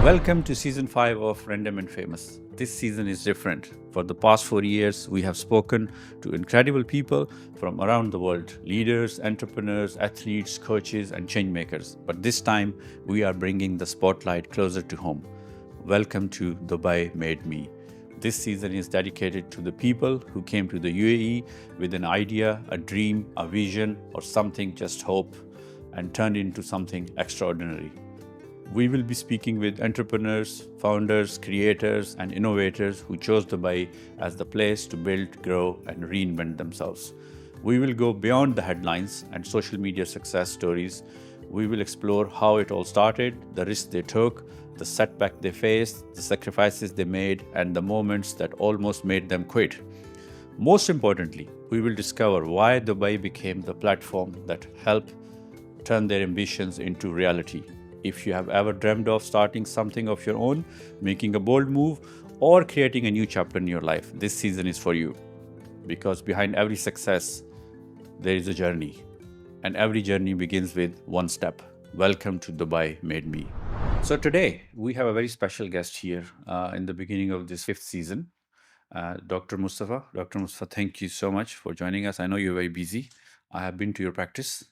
Welcome to season 5 of Random and Famous. This season is different. For the past 4 years, we have spoken to incredible people from around the world leaders, entrepreneurs, athletes, coaches, and changemakers. But this time, we are bringing the spotlight closer to home. Welcome to Dubai Made Me. This season is dedicated to the people who came to the UAE with an idea, a dream, a vision, or something just hope, and turned into something extraordinary. We will be speaking with entrepreneurs, founders, creators, and innovators who chose Dubai as the place to build, grow, and reinvent themselves. We will go beyond the headlines and social media success stories. We will explore how it all started, the risks they took, the setback they faced, the sacrifices they made, and the moments that almost made them quit. Most importantly, we will discover why Dubai became the platform that helped turn their ambitions into reality. If you have ever dreamed of starting something of your own, making a bold move, or creating a new chapter in your life, this season is for you. Because behind every success, there is a journey. And every journey begins with one step. Welcome to Dubai Made Me. So today, we have a very special guest here in the beginning of this 5th season, Dr. Mustafa. Dr. Mustafa, thank you so much for joining us. I know you're very busy. I have been to your practice.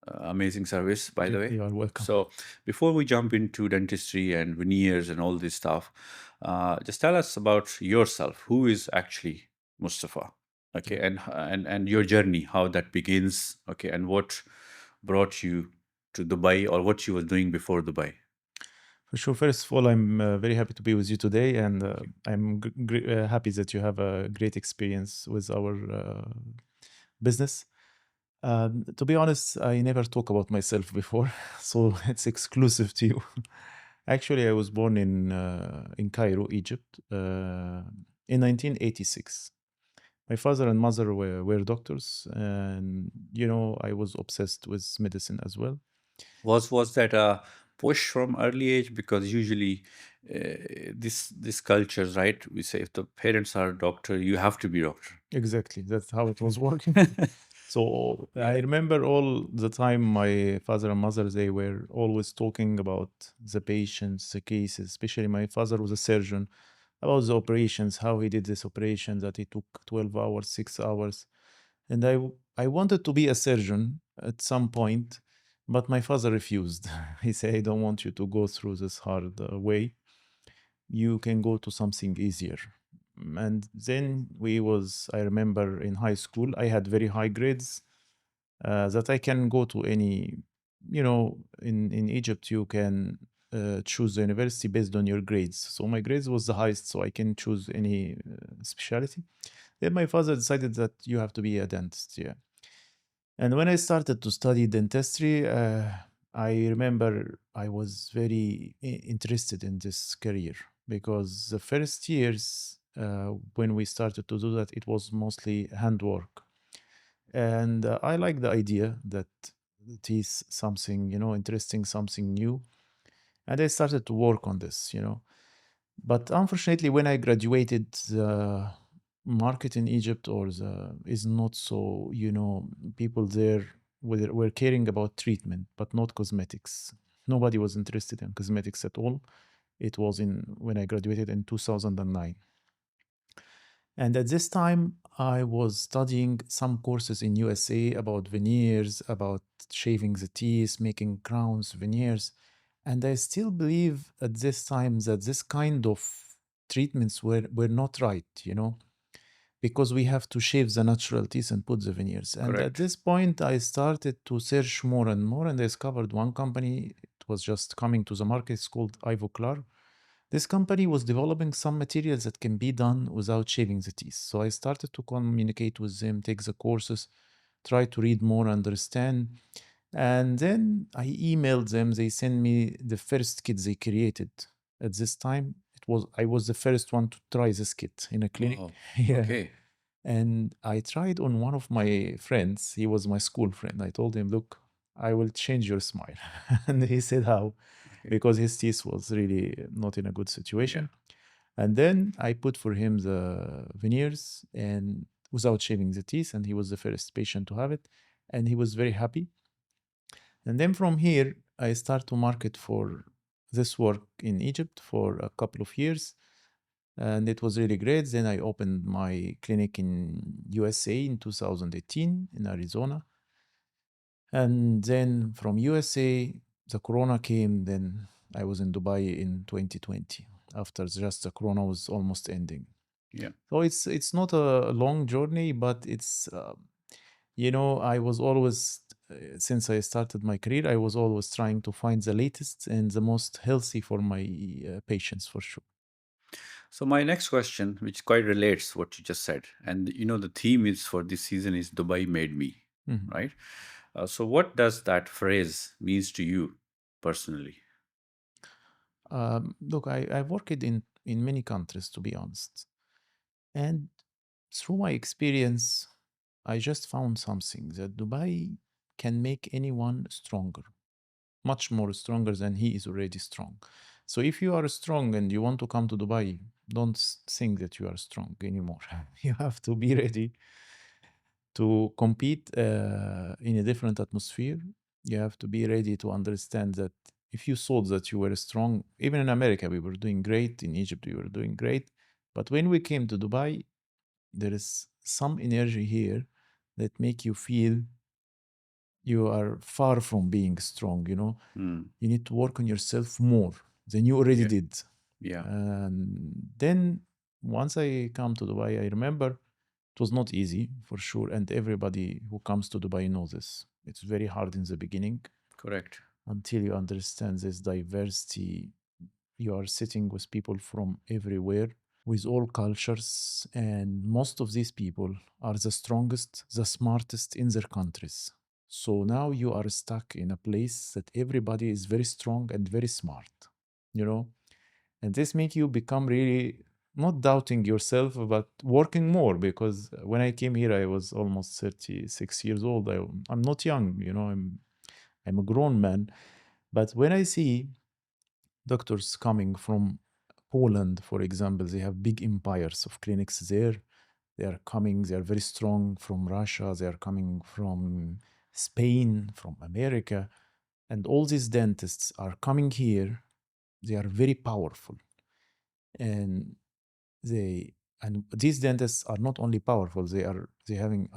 Amazing service, by the way. You are welcome. So, before we jump into dentistry and veneers and all this stuff, just tell us about yourself. Who is actually Mustafa? Okay, and your journey, how that begins. Okay, and what brought you to Dubai, or what you was doing before Dubai. For sure. First of all, I'm very happy to be with you today, and I'm happy that you have a great experience with our business. To be honest, I never talk about myself before, so it's exclusive to you. Actually, I was born in Cairo, Egypt, in 1986. My father and mother were doctors, and I was obsessed with medicine as well. Was that a push from early age? Because usually, this cultures, right? We say if the parents are doctor, you have to be doctor. Exactly, that's how it was working. So I remember all the time my father and mother, they were always talking about the patients, the cases, especially my father was a surgeon, about the operations, how he did this operation that it took 12 hours, 6 hours. And I wanted to be a surgeon at some point, but my father refused. He said, I don't want you to go through this hard way. You can go to something easier. And then I remember in high school, I had very high grades that I can go to any, in Egypt, you can choose the university based on your grades. So my grades was the highest, so I can choose any specialty. Then my father decided that you have to be a dentist, yeah. And when I started to study dentistry, I remember I was very interested in this career because the first years when we started to do that, it was mostly handwork. And I like the idea that it is something, interesting, something new. And I started to work on this. But unfortunately, when I graduated, the market in Egypt is not so, people there were caring about treatment, but not cosmetics. Nobody was interested in cosmetics at all. It was in when I graduated in 2009. And at this time, I was studying some courses in USA about veneers, about shaving the teeth, making crowns, veneers. And I still believe at this time that this kind of treatments were not right, because we have to shave the natural teeth and put the veneers. And at Correct. this point, I started to search more and more, and I discovered one company. It was just coming to the market. It's called Ivoclar. This company was developing some materials that can be done without shaving the teeth. So I started to communicate with them, take the courses, try to read more, understand. And then I emailed them. They sent me the first kit they created. At this time, I was the first one to try this kit in a clinic. Wow. Yeah. Okay. And I tried on one of my friends. He was my school friend. I told him, look, I will change your smile. And he said, how? Okay. Because his teeth was really not in a good situation. And then I put for him the veneers and without shaving the teeth, and he was the first patient to have it, and he was very happy. And then from here, I start to market for this work in Egypt for a couple of years, and it was really great. Then I opened my clinic in USA in 2018 in Arizona, and then from USA, the Corona came. Then I was in Dubai in 2020 after just the Corona was almost ending. Yeah. So it's not a long journey, but it's I was always since I started my career, I was always trying to find the latest and the most healthy for my patients for sure. So my next question, which quite relates what you just said, and the theme is for this season is Dubai made me, Mhm. right? So what does that phrase means to you personally? Look, I worked in many countries to be honest, and through my experience, I just found something that Dubai can make anyone stronger, much more stronger than he is already strong. So if you are strong and you want to come to Dubai, don't think that you are strong anymore. You have to be ready to compete in a different atmosphere. You have to be ready to understand that if you thought that you were strong, even in America, we were doing great. In Egypt, we were doing great. But when we came to Dubai, there is some energy here that make you feel you are far from being strong. Hmm. You need to work on yourself more than you already Yeah. did. Yeah. And then once I come to Dubai, I remember it was not easy for sure. And everybody who comes to Dubai knows this. It's very hard in the beginning Correct. until you understand this diversity. You are sitting with people from everywhere, with all cultures, and most of these people are the strongest, the smartest in their countries. So now you are stuck in a place that everybody is very strong and very smart, you know? And this make you become really not doubting yourself, but working more because when I came here, I was almost 36 years old. I'm not young, I'm a grown man. But when I see doctors coming from Poland, for example, they have big empires of clinics there. They are coming, they are very strong from Russia, they are coming from Spain, from America. And all these dentists are coming here. They are very powerful. And they and these dentists are not only powerful, they are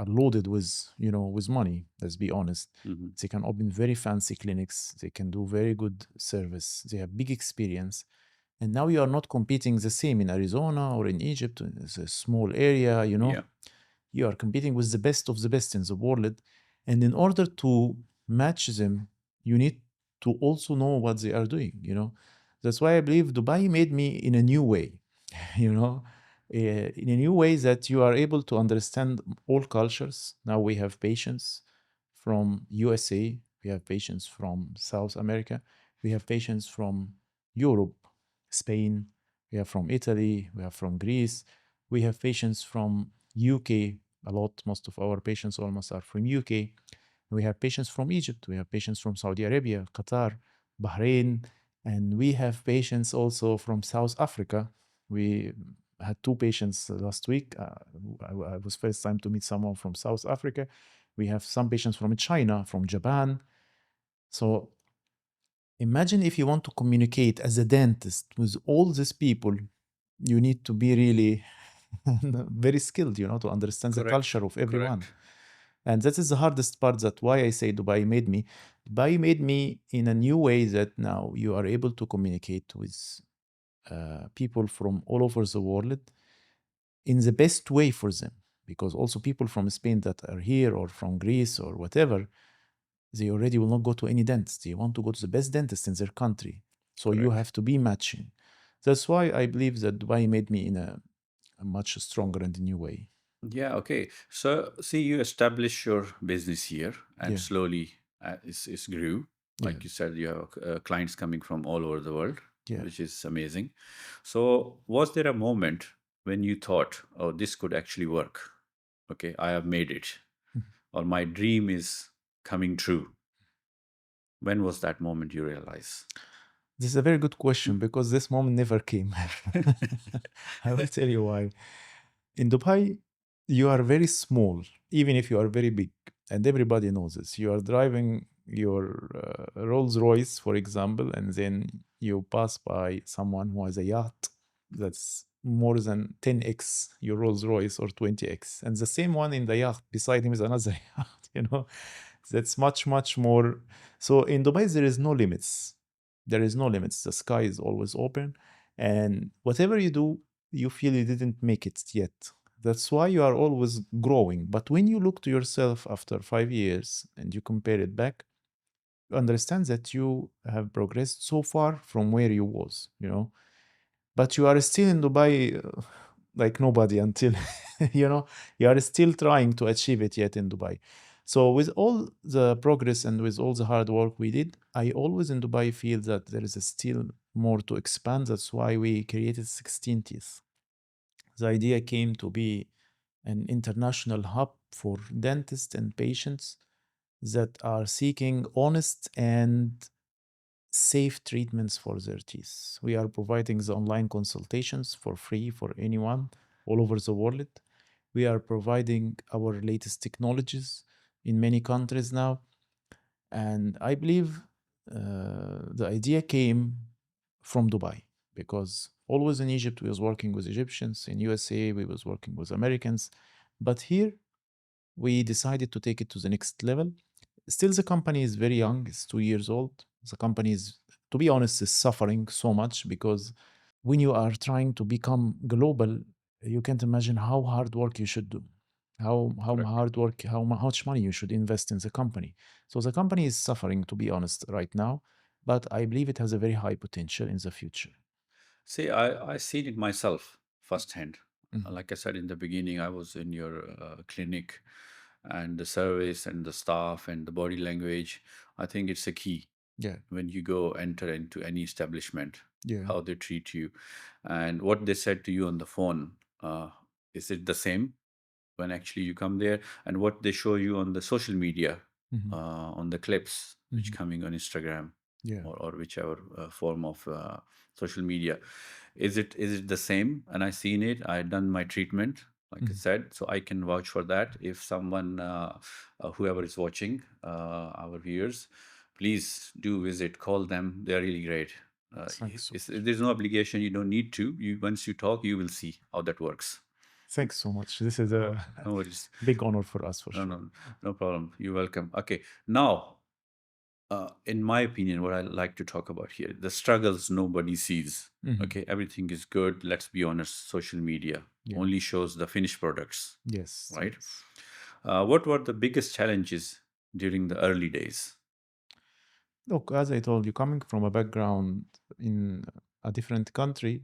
loaded with money, let's be honest. Hmm. They can open very fancy clinics, they can do very good service, they have big experience. And now you are not competing the same in Arizona or in Egypt. It's a small area, Yeah. you are competing with the best of the best in the world. And in order to match them, you need to also know what they are doing. That's why I believe Dubai made me in a new way, you know, in a new way that you are able to understand all cultures. Now we have patients from USA, we have patients from South America, we have patients from Europe, Spain, we have from Italy, we have from Greece, we have patients from UK a lot. Most of our patients almost are from UK. We have patients from Egypt, we have patients from Saudi Arabia, Qatar, Bahrain, and we have patients also from South Africa. We had two patients last week. I was first time to meet someone from South Africa. We have some patients from China, from Japan. So imagine if you want to communicate as a dentist with all these people, you need to be really very skilled, to understand the Correct. culture of everyone. Correct. And that is the hardest part. That's why I say Dubai made me. Dubai made me in a new way that now you are able to communicate with people from all over the world in the best way for them. Because also people from Spain that are here or from Greece or whatever, they already will not go to any dentist. They want to go to the best dentist in their country. So you Correct. have to be matching. That's why I believe that Dubai made me in a much stronger and new way. Yeah, okay. So, see, you establish your business here and Yeah, slowly it's grew. yeah, Like you said, you have clients coming from all over the world, yeah. which is amazing. So, was there a moment when you thought, oh, this could actually work? Okay, I have made it, or my dream is coming true. When was that moment you realize? This is a very good question because this moment never came. I will tell you why. In Dubai, you are very small, even if you are very big, and everybody knows this. You are driving your Rolls Royce, for example, and then you pass by someone who has a yacht that's more than 10x your Rolls Royce or 20x, and the same one in the yacht beside him is another yacht, that's much, much more. So in Dubai, there is no limits. There is no limits. The sky is always open, and whatever you do, you feel you didn't make it yet. That's why you are always growing. But when you look to yourself after 5 years and you compare it back, you understand that you have progressed so far from where you was. But you are still in Dubai like nobody until you are still trying to achieve it yet in Dubai. So with all the progress and with all the hard work we did, I always in Dubai feel that there is still more to expand. That's why we created 16 teeth. The idea came to be an international hub for dentists and patients that are seeking honest and safe treatments for their teeth. We are providing the online consultations for free for anyone all over the world. We are providing our latest technologies in many countries now. And I believe the idea came from Dubai because always in Egypt we was working with Egyptians, in USA we was working with Americans, but here we decided to take it to the next level. Still, the company is very young; it's 2 years old. The company is, to be honest, is suffering so much because when you are trying to become global, you can't imagine how hard work you should do, how Correct. hard work, how much money you should invest in the company. So the company is suffering, to be honest, right now, but I believe it has a very high potential in the future. See, I seen it myself firsthand. Mhm. Like I said in the beginning, I was in your clinic, and the service and the staff and the body language. I think it's a key Yeah, when you go enter into any establishment, yeah, how they treat you, and what they said to you on the phone. Uh, is it the same when actually you come there, and what they show you on the social media, mhm, on the clips which mhm, coming on Instagram, yeah, or whichever form of social media, is it the same? And I seen it, I done my treatment, like I mhm. said, so I can vouch for that. If someone, whoever is watching, our viewers, please do visit, call them, they're really great. Thanks so much. There's no obligation, you don't need to. You, once you talk, you will see how that works. Thanks so much. This is No, a no worries. big honor for us, for No, sure. no, no problem. You're welcome. Okay, now, in my opinion, what I like to talk about here, the struggles nobody sees. Mhm. Okay, everything is good. Let's be honest. Social media Yeah. only shows the finished products, Yes. right? Yes. What were the biggest challenges during the early days? Look, as I told you, coming from a background in a different country,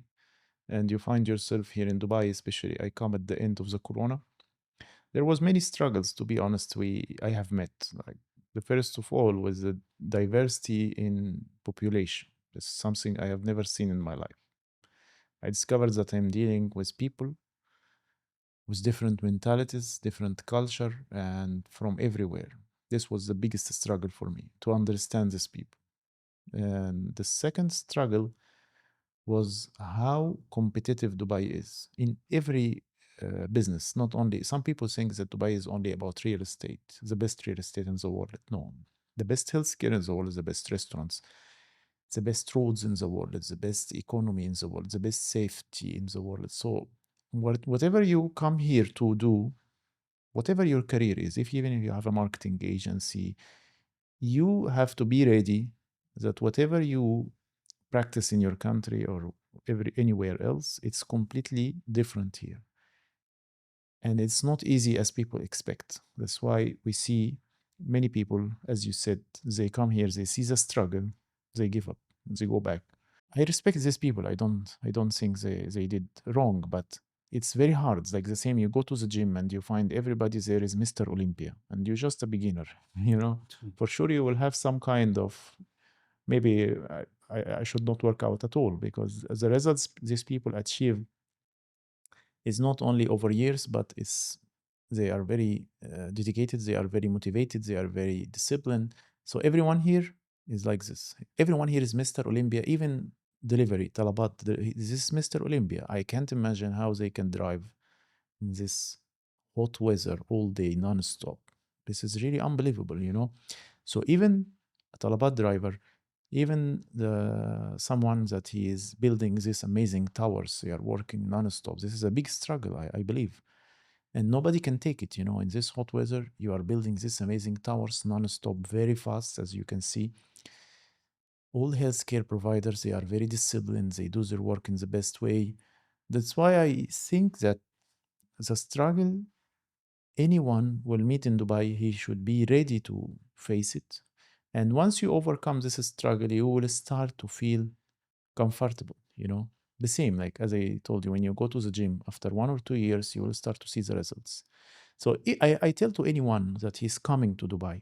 and you find yourself here in Dubai, especially, I come at the end of the Corona. There was many struggles, to be honest. I have met like the first of all was the diversity in population. This is something I have never seen in my life. I discovered that I'm dealing with people with different mentalities, different culture, and from everywhere. This was the biggest struggle for me to understand these people. And the second struggle was how competitive Dubai is in every business. Not only some people think that Dubai is only about real estate, the best real estate in the world. No, the best healthcare in the world is the best restaurants, the best roads in the world, the best economy in the world, the best safety in the world. So, whatever you come here to do, whatever your career is, if even if you have a marketing agency, you have to be ready that whatever you practice in your country or anywhere else, it's completely different here. And it's not easy as people expect. That's why we see many people, as you said, they come here, they see the struggle, they give up, they go back. I respect these people. I don't think they did wrong, but it's very hard. It's like the same, you go to the gym and you find everybody there is Mr. Olympia and you're just a beginner, you know. For sure you will have some kind of maybe I should not work out at all because the results these people achieve is not only over years, but it's they are very dedicated, they are very motivated, they are very disciplined. So everyone here is like this. Everyone here is Mr. Olympia, even delivery, talabat. This is Mr. Olympia. I can't imagine how they can drive in this hot weather all day, non-stop. This is really unbelievable. So even a Talabat driver, even the someone that he is building these amazing towers, they are working non-stop. This is a big struggle, I believe. And nobody can take it, you know. In this hot weather, you are building these amazing towers non-stop, very fast, as you can see. All healthcare providers, they are very disciplined. They do their work in the best way. That's why I think that the struggle anyone will meet in Dubai, he should be ready to face it. And once you overcome this struggle, you will start to feel comfortable, you know. The same, like as I told you, when you go to the gym, after 1 or 2 years, you will start to see the results. So I tell to anyone that he's coming to Dubai,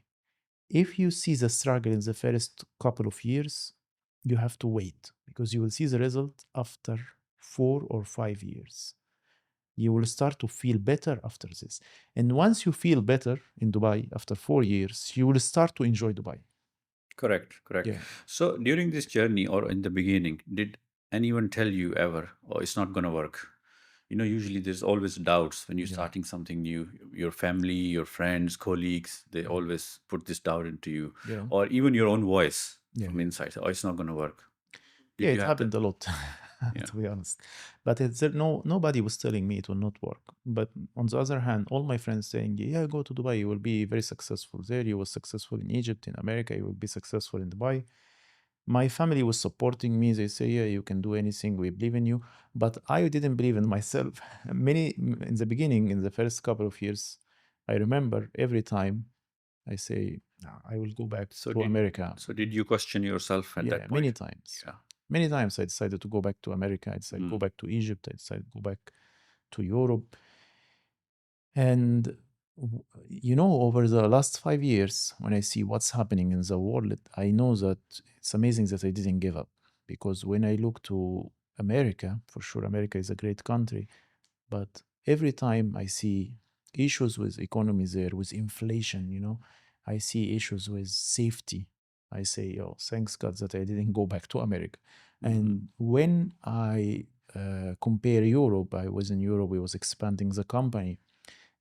if you see the struggle in the first couple of years, you have to wait because you will see the result after 4 or 5 years. You will start to feel better after this. And once you feel better in Dubai after 4 years, you will start to enjoy Dubai. Correct, correct. Yeah, So during this journey or in the beginning, did anyone tell you ever, oh, it's not going to work? Usually there's always doubts when you're yeah, starting something new. Your family, your friends, colleagues, they yeah, always put this doubt into you, yeah, or even your own voice yeah. from inside. Oh, it's not going to work. Yeah, Did you it have that? happened a lot, Yeah. to be honest. But it's nobody was telling me it will not work. But on the other hand, all my friends saying, "Yeah, go to Dubai. You will be very successful there. You were successful in Egypt, in America. You will be successful in Dubai." My family was supporting me. They say, "Yeah, you can do anything. We believe in you." But I didn't believe in myself. In the beginning, in the first couple of years, I remember every time I say, "No, I will go back So to did America." so did you question yourself at Yeah, that many point? times. Yeah. Many times I decided to go back to America. I decided to go Mm. back to Egypt. I decided to go back to Europe. And over the last 5 years, when I see what's happening in the world, I know that it's amazing that I didn't give up. Because when I look to America, for sure, America is a great country. But every time I see issues with economy there, with inflation, I see issues with safety. I say, oh, thanks God that I didn't go back to America. Mhm. And when I compare Europe, I was in Europe, we was expanding the company,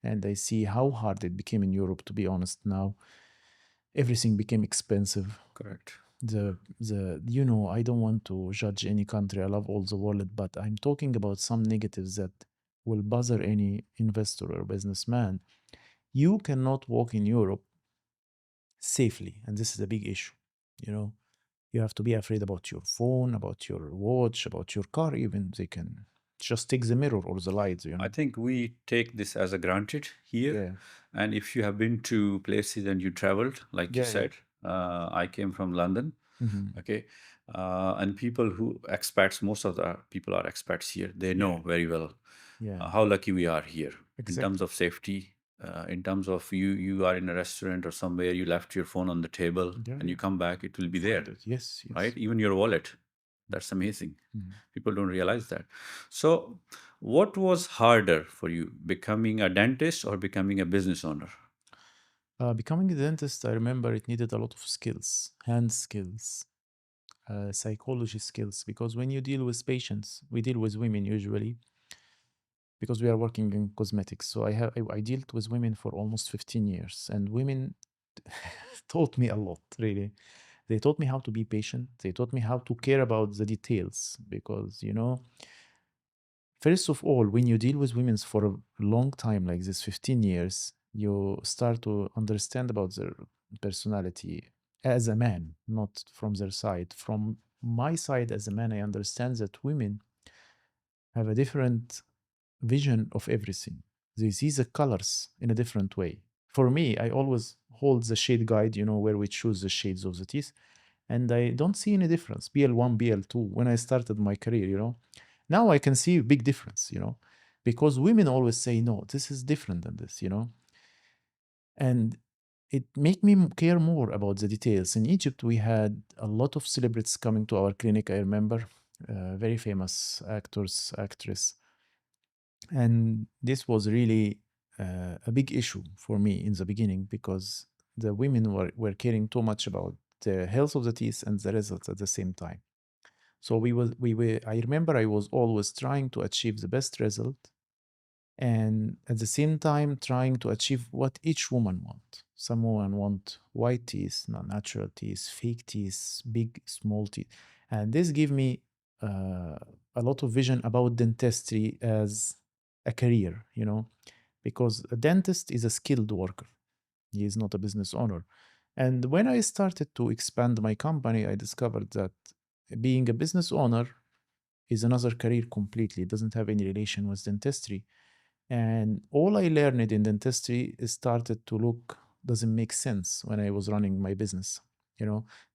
and I see how hard it became in Europe, to be honest. Now everything became expensive. Correct. I don't want to judge any country. I love all the world, but I'm talking about some negatives that will bother any investor or businessman. You cannot walk in Europe safely, and this is a big issue. You know, you have to be afraid about your phone, about your watch, about your car. Even they can just take the mirror or the lights. I think we take this as a granted here. Yeah, And if you have been to places and you traveled, like you yeah, yeah. said, I came from London. Hmm. Okay. And people who expats, most of the people are expats here. They Yeah, know very well yeah, how lucky we are here in terms exactly. of safety. In terms of you are in a restaurant or somewhere, you left your phone on the table Yeah, and you yeah. come back, it will You be there, find it. Yes, right? yes. Even your wallet. That's amazing. Mhm. People don't realize that. So, what was harder for you, becoming a dentist or becoming a business owner? Becoming a dentist, I remember it needed a lot of skills, hand skills, psychology skills, because when you deal with patients, we deal with women usually because we are working in cosmetics. So I dealt with women for almost 15 years, and women taught me a lot, really. They taught me how to be patient. They taught me how to care about the details because, first of all, when you deal with women for a long time, like this 15 years, you start to understand about their personality as a man, not from their side. From my side as a man, I understand that women have a different vision of everything. They see the colors in a different way. For me, I always hold the shade guide, where we choose the shades of the teeth, and I don't see any difference. BL1, BL2, when I started my career. Now I can see a big difference, because women always say, no, this is different than this. And it make me care more about the details. In Egypt, we had a lot of celebrities coming to our clinic. I remember very famous actors, actress, and this was really a big issue for me in the beginning because the women were caring too much about the health of the teeth and the results at the same time. So we were I remember I was always trying to achieve the best result and at the same time trying to achieve what each woman want. Some women want white teeth, non-natural teeth, fake teeth, big, small teeth, and this give me uh, a lot of vision about dentistry as a career, because a dentist is a skilled worker. He is not a business owner. And when I started to expand my company, I discovered that being a business owner is another career completely. It doesn't have any relation with dentistry. And all I learned in dentistry started to look doesn't make sense when I was running my business.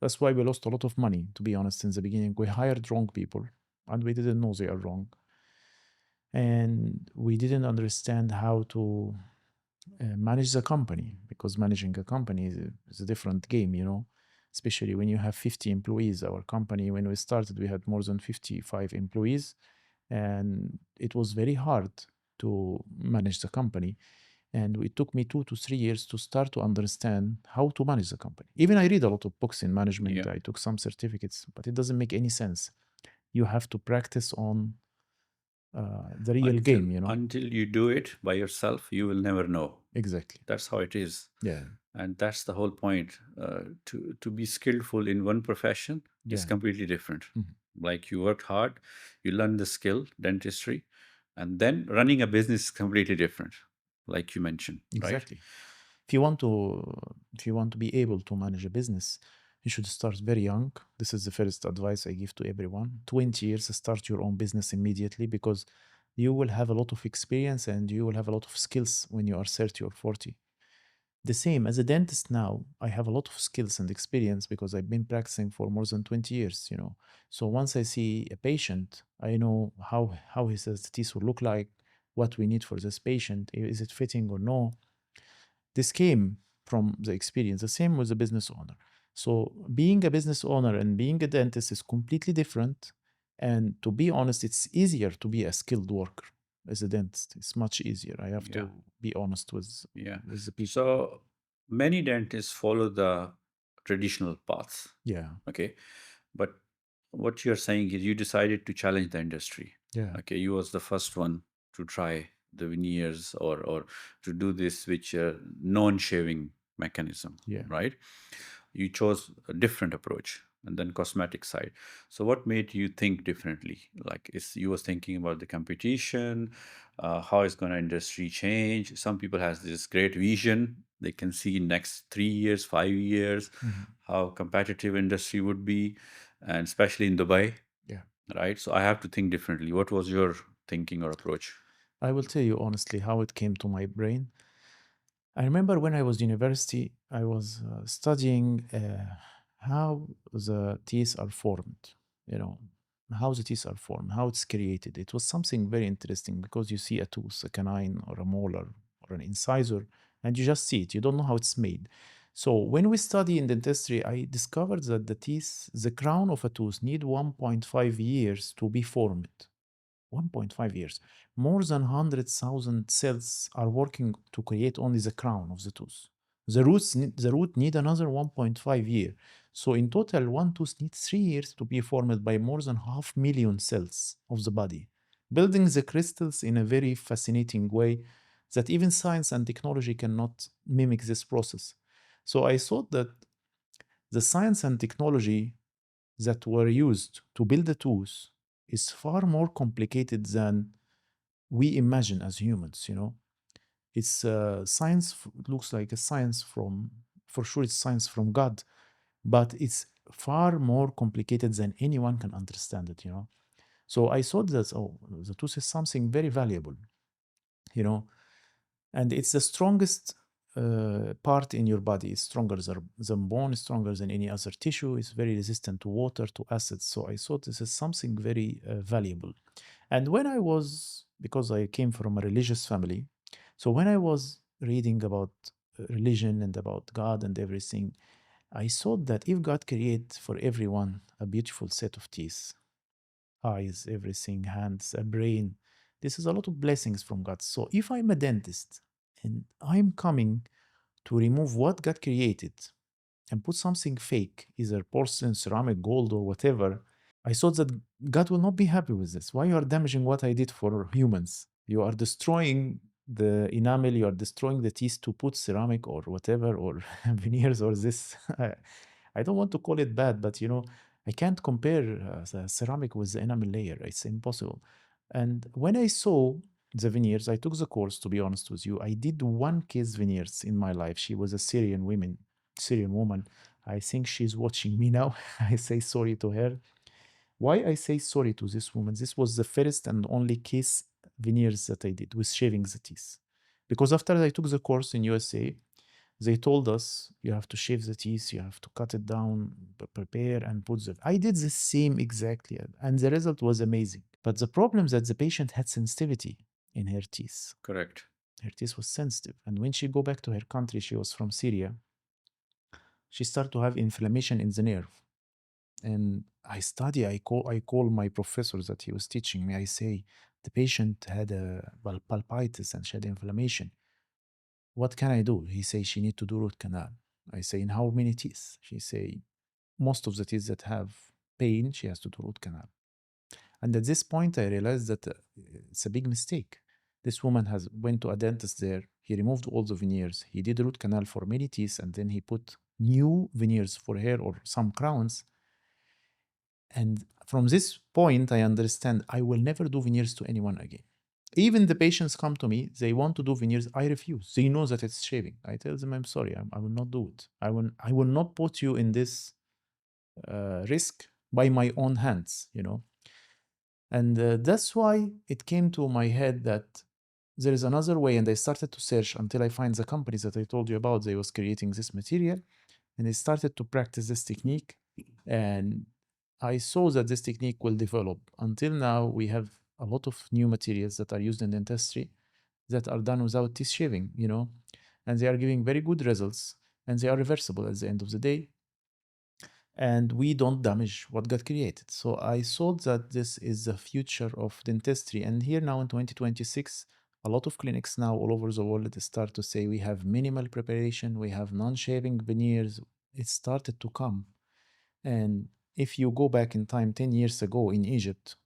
That's why we lost a lot of money, to be honest, in the beginning. We hired wrong people and we didn't know they are wrong. And we didn't understand how to manage the company, because managing a company is a different game, especially when you have 50 employees. Our company, when we started, we had more than 55 employees, and it was very hard to manage the company. And it took me 2 to 3 years to start to understand how to manage the company. Even I read a lot of books in management, Yeah. I took some certificates, but it doesn't make any sense. You have to practice on the real Until game, until you do it by yourself, you will never know. Exactly. That's how it is. Yeah. And that's the whole point. To be skillful in one profession is Yeah. completely different. Mhm. Like you worked hard, you learned the skill, dentistry, and then running a business is completely different, like you mentioned, right? Exactly. If you want to be able to manage a business, you should start very young. This is the first advice I give to everyone. 20 years, start your own business immediately, because you will have a lot of experience and you will have a lot of skills when you are 30 or 40. The same as a dentist now, I have a lot of skills and experience because I've been practicing for more than 20 years. So once I see a patient, I know how his teeth will look like, what we need for this patient, is it fitting or no. This came from the experience. The same with a business owner. So being a business owner and being a dentist is completely different. And to be honest, it's easier to be a skilled worker as a dentist. It's much easier. I have Yeah. to be honest with Yeah. with the people. So many dentists follow the traditional path. Yeah. Okay. But what you're saying is you decided to challenge the industry. Yeah. Okay. You was the first one to try the veneers or to do this which non-shaving mechanism, Yeah. right? You chose a different approach and then cosmetic side. So what made you think differently? Like is you was thinking about the competition, how is going to industry change? Some people has this great vision. They can see next 3 years, 5 years, Mhm. how competitive industry would be, and especially in Dubai, Yeah. right? So I have to think differently. What was your thinking or approach? I will tell you honestly how it came to my brain. I remember when I was university, I was studying how the teeth are formed, you know, how the teeth are formed, how it's created. It was something very interesting because you see a tooth, a canine or a molar or an incisor, and you just see it. You don't know how it's made. So when we study in dentistry, I discovered that the teeth, the crown of a tooth, need 1.5 years to be formed. 1.5 years. More than 100,000 cells are working to create only the crown of the tooth. The root need another 1.5 year. So in total, one tooth needs 3 years to be formed by more than 500,000 cells of the body, building the crystals in a very fascinating way that even science and technology cannot mimic this process. So I thought that the science and technology that were used to build a tooth is far more complicated than we imagine as humans. It's science, it looks like a science from, for sure, it's science from God, but it's far more complicated than anyone can understand it. So I thought that, oh, the tooth is something very valuable, you know, and it's the strongest part in your body. It's stronger than bone, it's stronger than any other tissue. It's very resistant to water, to acids. So I thought this is something very valuable. And when I was, because I came from a religious family, so when I was reading about religion and about God and everything, I thought that if God create for everyone a beautiful set of teeth, eyes, everything, hands, a brain, this is a lot of blessings from God. So if I'm a dentist and I'm coming to remove what God created and put something fake, either porcelain, ceramic, gold, or whatever, I thought that God will not be happy with this. Why you are damaging what I did for humans? You are destroying the enamel, you are destroying the teeth to put ceramic or whatever, or veneers or this. I don't want to call it bad, but I can't compare the ceramic with the enamel layer. It's impossible. And when I saw the veneers, I took the course, to be honest with you. I did one case veneers in my life. She was a Syrian woman. I think she's watching me now. I say sorry to her. Why I say sorry to this woman? This was the first and only case veneers that I did with shaving the teeth. Because after I took the course in USA, they told us you have to shave the teeth, you have to cut it down, prepare and put the. I did the same exactly, and the result was amazing. But the problem is that the patient had sensitivity in her teeth. Correct. Her teeth was sensitive, and when she go back to her country, she was from Syria. She started to have inflammation in the nerve. And I call my professor that he was teaching me. I say, the patient had a pulpitis and she had inflammation. What can I do? He say, she need to do root canal. I say, in how many teeth? She say, most of the teeth that have pain, she has to do root canal. And at this point, I realized that it's a big mistake. This woman has went to a dentist there. He removed all the veneers. He did root canal for many teeth, and then he put new veneers for her or some crowns. And from this point, I understand I will never do veneers to anyone again. Even the patients come to me, they want to do veneers, I refuse. They know that it's shaving. I tell them, I'm sorry, I will not do it. I will not put you in this risk by my own hands, And that's why it came to my head that there is another way, and I started to search until I find the companies that I told you about. They was creating this material, and I started to practice this technique, and I saw that this technique will develop. Until now, we have a lot of new materials that are used in dentistry that are done without teeth shaving, and they are giving very good results, and they are reversible at the end of the day, and we don't damage what got created. So I thought that this is the future of dentistry. And here now in 2026, a lot of clinics now all over the world start to say we have minimal preparation, we have non-shaving veneers. It started to come. And if you go back in time 10 years ago in Egypt,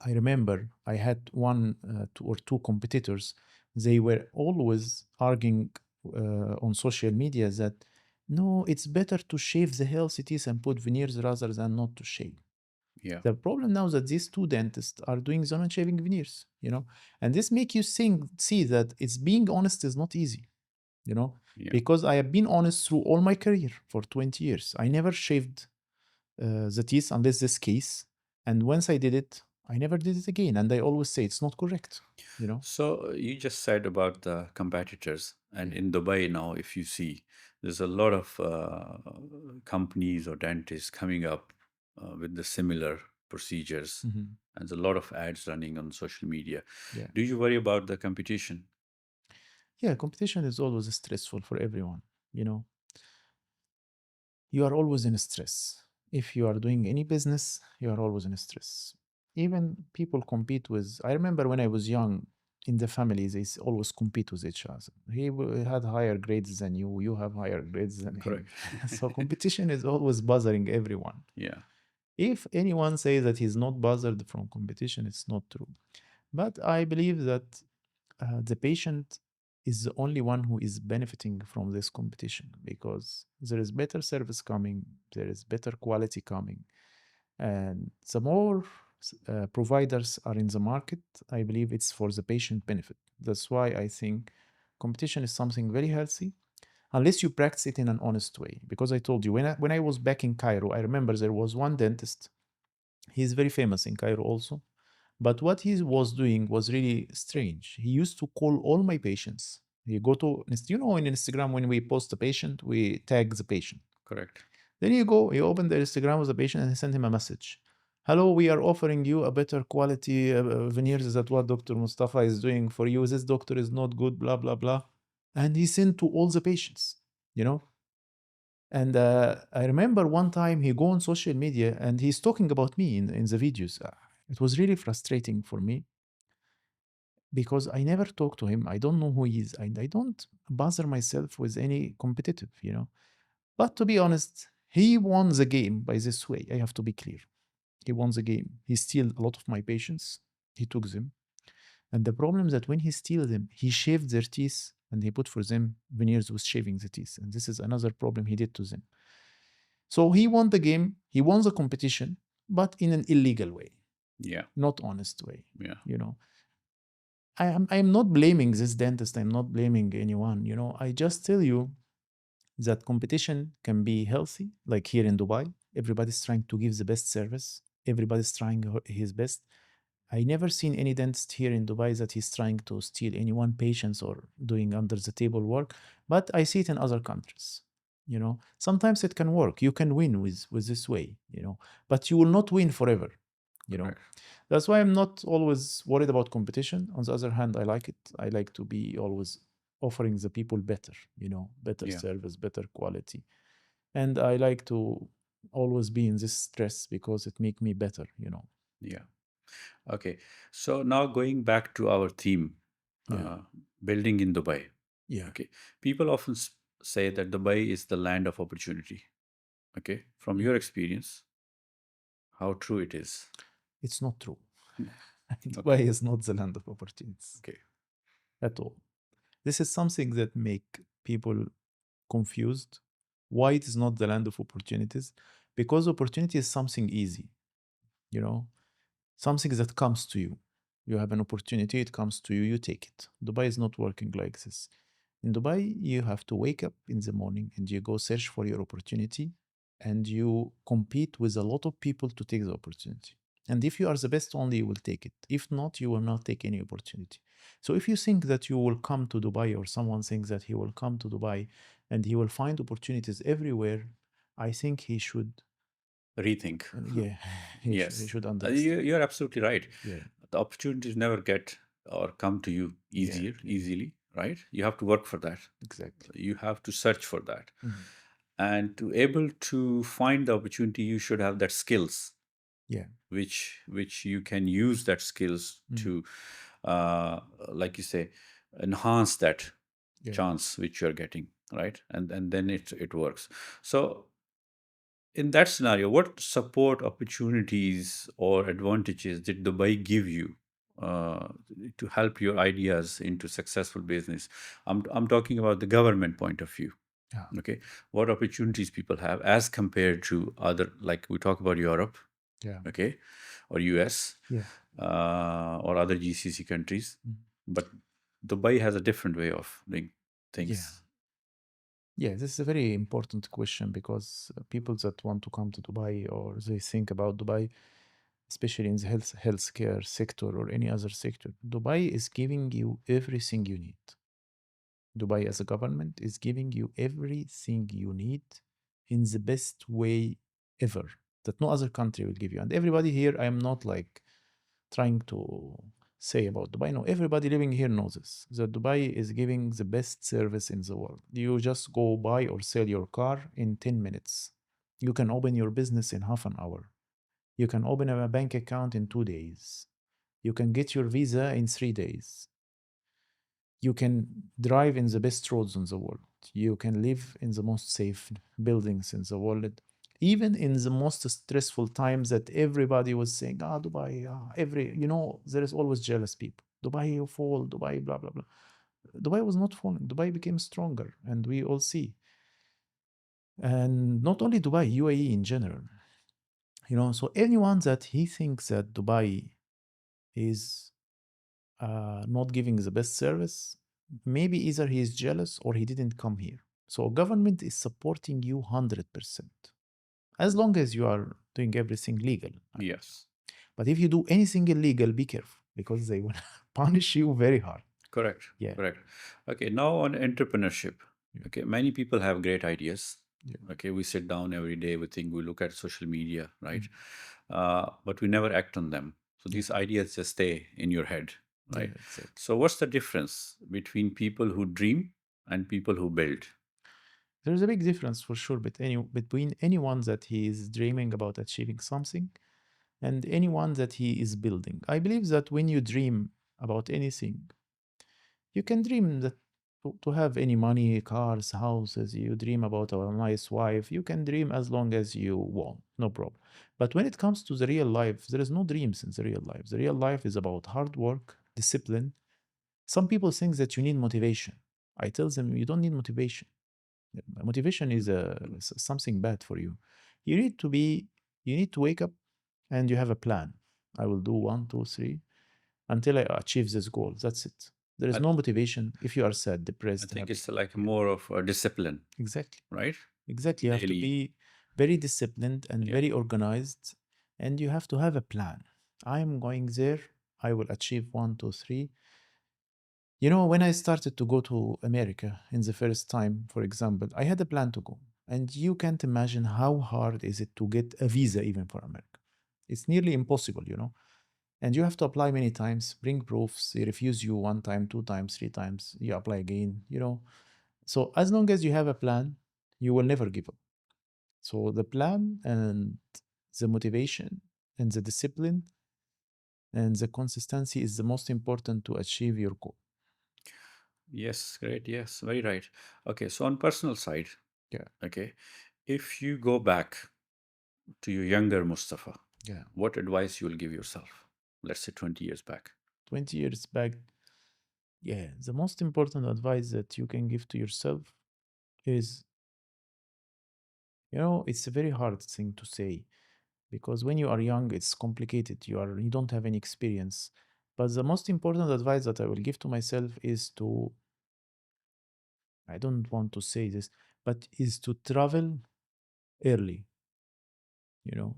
I remember I had two or two competitors. They were always arguing on social media that no, it's better to shave the healthy teeth and put veneers rather than not to shave. Yeah. The problem now is that these two dentists are doing the non-shaving veneers, and this make you see that it's being honest is not easy, Yeah. because I have been honest through all my career for 20 years. I never shaved the teeth unless this case, and once I did it, I never did it again, and I always say it's not correct, So you just said about the competitors, and Yeah. in Dubai now, if you see, there's a lot of companies or dentists coming up with the similar procedures, Mhm. and there's a lot of ads running on social media. Yeah. Do you worry about the competition? Yeah, competition is always stressful for everyone, you know. You are always in stress. If you are doing any business, you are always in stress. Even people compete with. I remember when I was young, in the family, they always compete with each other. He had higher grades than you. You have higher grades than him. Correct. So competition is always bothering everyone. Yeah. If anyone says that he's not bothered from competition, it's not true. But I believe that the patient is the only one who is benefiting from this competition, because there is better service coming, there is better quality coming, and the more providers are in the market, I believe it's for the patient benefit. That's why I think competition is something very healthy, unless you practice it in an honest way. Because I told you, when I was back in Cairo, I remember there was one dentist. He's very famous in Cairo also, but what he was doing was really strange. He used to call all my patients. He go to, in Instagram, when we post a patient, we tag the patient. Correct. Then he opened the Instagram with the patient and he sent him a message. Hello, we are offering you a better quality veneers that what Dr. Mustafa is doing for you. This doctor is not good, blah, blah, blah. And he sent to all the patients, you know. And I remember one time he go on social media and he's talking about me in the videos. It was really frustrating for me because I never talk to him. I don't know who he is. I don't bother myself with any competitive. But to be honest, he won the game by this way. I have to be clear. He won the game. He steal a lot of my patients. He took them. And the problem is that when he steals them, he shaved their teeth and he put for them veneers with shaving the teeth. And this is another problem he did to them. So he won the game, he won the competition, but in an illegal way, Yeah. not honest way. Yeah. You know, I'm not blaming this dentist. I'm not blaming anyone. You know, I just tell you that competition can be healthy. Like here in Dubai, everybody's trying to give the best service. Everybody's trying his best. I never seen any dentist here in Dubai that he's trying to steal any one patients or doing under the table work, but I see it in other countries. You know, sometimes it can work. You can win with this way, you know, but you will not win forever. You know, Correct. that's why I'm not always worried about competition. On the other hand, I like it. I like to be always offering the people better, you know, better Yeah. service, better quality. And I like to always be in this stress because it make me better, you know. Yeah. Okay. So now going back to our theme, Yeah. uh, building in Dubai. Yeah. Okay. People often say that Dubai is the land of opportunity. Okay. From Mm. your experience, how true it is. It's not true. Hmm. Dubai Okay. is not the land of opportunities Okay. at all. This is something that make people confused. Why it is not the land of opportunities? Because opportunity is something easy, you know, something that comes to you. You have an opportunity, it comes to you, you take it. Dubai is not working like this. In Dubai, you have to wake up in the morning and you go search for your opportunity and you compete with a lot of people to take the opportunity. And if you are the best only, you will take it. If not, you will not take any opportunity. So if you think that you will come to Dubai or someone thinks that he will come to Dubai and he will find opportunities everywhere, I think he should, Rethink. yeah, he Yes. should understand. You're absolutely right. Yeah, The opportunities never get or come to you yeah, yeah, easily, right? You have to work for that. exactly. You have to search for that. Mhm. And to able to find the opportunity, you should have that skills, Yeah. which you can use that skills Mhm. to, uh, like you say, enhance that Yeah. chance which you're getting, right? And then it works. So in that scenario, what support opportunities or advantages did Dubai give you uh, to help your ideas into successful business? I'm talking about the government point of view. Yeah. Okay, what opportunities people have as compared to other, like we talk about Europe, Yeah. okay, or US, Yeah. or other GCC countries, Mhm. but Dubai has a different way of doing Yeah. things. Yeah, this is a very important question because people that want to come to Dubai or they think about Dubai, especially in the healthcare sector or any other sector, Dubai is giving you everything you need. Dubai as a government is giving you everything you need in the best way ever that no other country will give you. And everybody here, I am not like trying to say about Dubai. No, everybody living here knows this. That Dubai is giving the best service in the world. You just go buy or sell your car in 10 minutes. You can open your business in half an hour. You can open a bank account in 2 days. You can get your visa in 3 days. You can drive in the best roads in the world. You can live in the most safe buildings in the world. Even in the most stressful times that everybody was saying, Dubai, there is always jealous people. Dubai, you fall, Dubai, blah, blah, blah. Dubai was not falling. Dubai became stronger, and we all see. And not only Dubai, UAE in general. So anyone that he thinks that Dubai is not giving the best service, maybe either he is jealous or he didn't come here. So government is supporting you 100%, as long as you are doing everything legal. Yes. But if you do anything illegal, be careful because they will punish you very hard. Correct. Yeah. Correct. Okay. Now on entrepreneurship. Yeah. Okay. Many people have great ideas. Yeah. Okay. We sit down every day. We think we look at social media, right? Mm. But we never act on them. So Yeah. these ideas just stay in your head, Yeah, right? exactly. So what's the difference between people who dream and people who build? There's a big difference for sure between anyone that he is dreaming about achieving something and anyone that he is building. I believe that when you dream about anything, you can dream that to have any money, cars, houses, you dream about a nice wife, you can dream as long as you want, no problem. But when it comes to the real life, there is no dreams in the real life. The real life is about hard work, discipline. Some people think that you need motivation. I tell them you don't need motivation. Motivation is something bad for you. You need to be, you need to wake up and you have a plan. I will do one, two, three until I achieve this goal. That's it. There is I, no motivation if you are sad, I depressed, think happy. it's like Yeah, more of a discipline, exactly. right? Exactly. You have to Daily. be very disciplined and Yeah. very organized, and you have to have a plan. I'm going there. I will achieve one, two, three. You know, when I started to go to America in the first time, for example, I had a plan to go. And you can't imagine how hard is it to get a visa even for America. It's nearly impossible, you know. And you have to apply many times, bring proofs. They refuse you one time, two times, three times. You apply again, you know. So as long as you have a plan, you will never give up. So the plan and the motivation and the discipline and the consistency is the most important to achieve your goal. Yes, great. Yes, very right. Okay, so on personal side, Yeah, okay, if you go back to your younger Mustafa, yeah. what advice you will give yourself? Let's say 20 years back. 20 years back, yeah, the most important advice that you can give to yourself is, you know, it's a very hard thing to say because when you are young, it's complicated. You don't have any experience. But the most important advice that I will give to myself is to, I don't want to say this, but is to travel early, you know,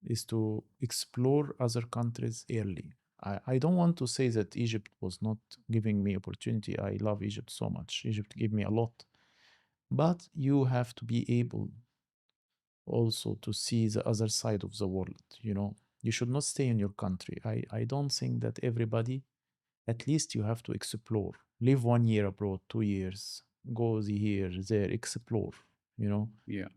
is to explore other countries early. I don't want to say that Egypt was not giving me opportunity. I love Egypt so much. Egypt gave me a lot. But you have to be able also to see the other side of the world, you know. You should not stay in your country. I don't think that everybody, at least you have to explore. Live 1 year abroad, 2 years, go here, there, explore, you know. Yeah.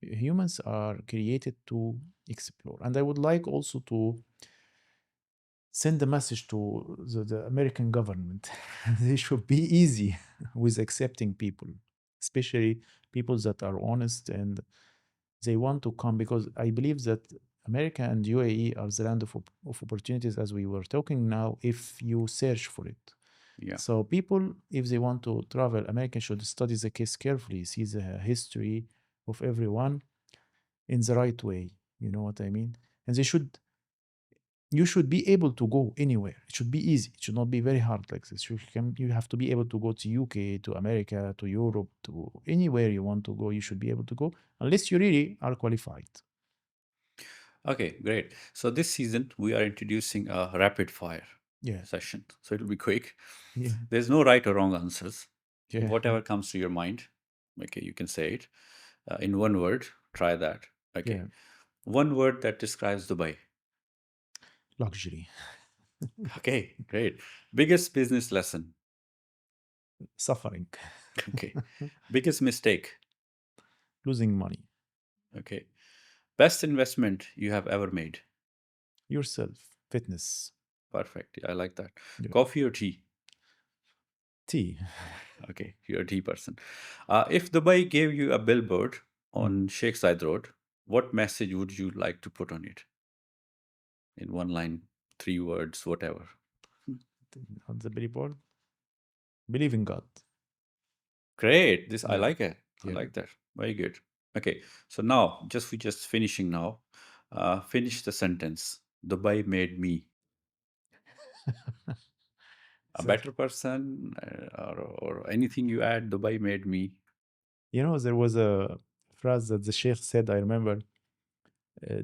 Humans are created to explore. And I would like also to send a message to the American government. They should be easy with accepting people, especially people that are honest and they want to come, because I believe that America and UAE are the land of opportunities, as we were talking now, if you search for it. Yeah. So people, if they want to travel, America should study the case carefully, see the history of everyone in the right way. You know what I mean? And they should, you should be able to go anywhere. It should be easy. It should not be very hard like this. You have to be able to go to UK, to America, to Europe, to anywhere you want to go. You should be able to go unless you really are qualified. Okay, great. So this season we are introducing a rapid fire Yeah, session. So it'll be quick. yeah, There's no right or wrong answers. yeah. Whatever comes to your mind, okay, you can say it in one word. Try that. Okay. Yeah. One word that describes Dubai. Luxury, Okay, great. Biggest business lesson. suffering, Okay. Biggest mistake. losing money, Okay. Best investment you have ever made. yourself, fitness, Perfect. I like that. yeah. Coffee or tea? Tea. Okay, you're a tea person. If Dubai gave you a billboard Mm. on Sheikh Zayed Road, what message would you like to put on it? In one line, three words, whatever. On the billboard, believe in God. Great. This I Yeah, like it. I yeah. like that. Very good. Okay. So now, just finishing now. Finish the sentence. Dubai made me a So, better person, or anything you add. Dubai made me. you know, there was a phrase that the Sheikh said, I remember,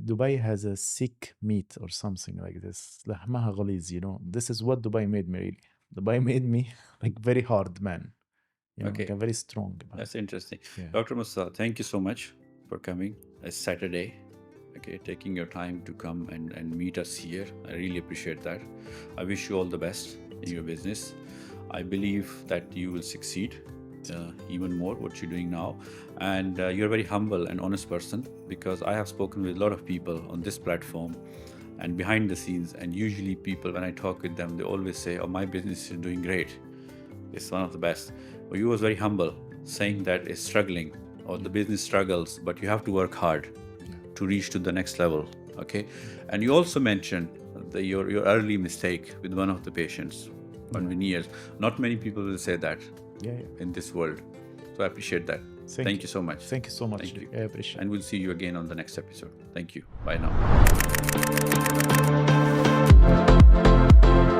Dubai has a sick meat or something like this. لحمها غليظ, you know. This is what Dubai made me really. Dubai made me like very hard man, you know, like Okay, a very strong man. that's interesting. Yeah. Dr. Musa, thank you so much for coming. It's Saturday. Okay, taking your time to come and meet us here. I really appreciate that. I wish you all the best in your business. I believe that you will succeed even more what you're doing now. And you're a very humble and honest person, because I have spoken with a lot of people on this platform and behind the scenes. And usually, people, when I talk with them, they always say, "Oh, my business is doing great. It's one of the best." But you was very humble, saying that it's struggling or the business struggles, but you have to work hard to reach to the next level. Okay. And you also mentioned your early mistake with one of the patients on veneers. Not many people will say that in this world. So I appreciate that. Thank you so much. Thank you so much. Thank you. I appreciate it. And we'll see you again on the next episode. Thank you. Bye now.